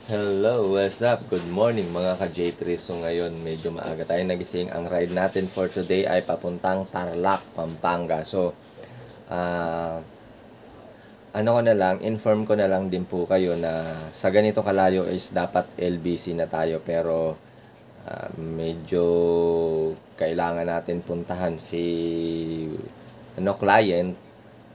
Hello, what's up? Good morning mga ka-J3. So ngayon medyo maaga tayo nagising. Ang ride natin for today ay papuntang Tarlac, Pampanga. So inform ko na lang din po kayo na sa ganito kalayo is dapat LBC na tayo, pero medyo kailangan natin puntahan si client,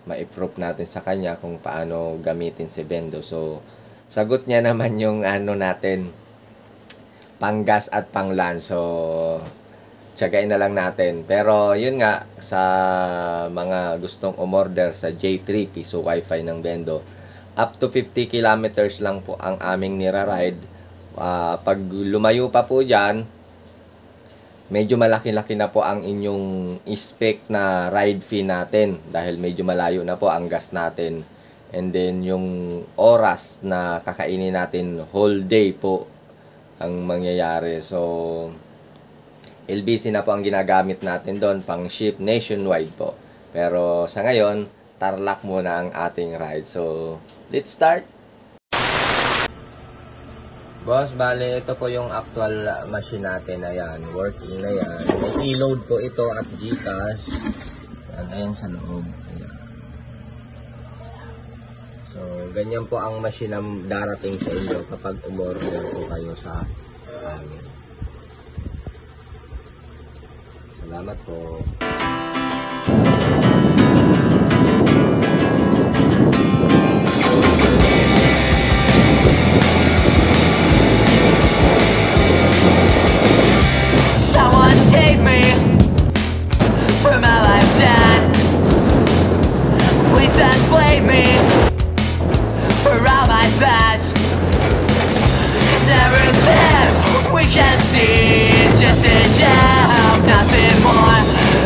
ma-proof natin sa kanya kung paano gamitin si Bendo. So sagot niya naman yung natin, panggas at panglan. So tiyagain na lang natin. Pero yun nga, sa mga gustong umorder sa J3 piso wifi ng Bendo, up to 50 kilometers lang po ang aming nira-ride. Pag lumayo pa po dyan, medyo malaki-laki na po ang inyong spec na ride fee natin, dahil medyo malayo na po ang gas natin. And then yung oras na kakainin natin, whole day po ang mangyayari. So LBC na po ang ginagamit natin doon, pang ship nationwide po. Pero sa ngayon, Tarlac muna ang ating ride. So let's start. Boss, bale ito po yung actual machine natin. Ayan, working na yan. May e-load po ito at GCash. Ayan sa loob. Ayan. So, ganyan po ang machine na darating sa inyo kapag umorder po kayo sa amin. Salamat po. Someone save me from my life done. Please don't blame me for all my past. 'Cause everything we can see is just a job, nothing more.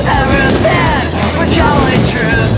Everything we're calling truth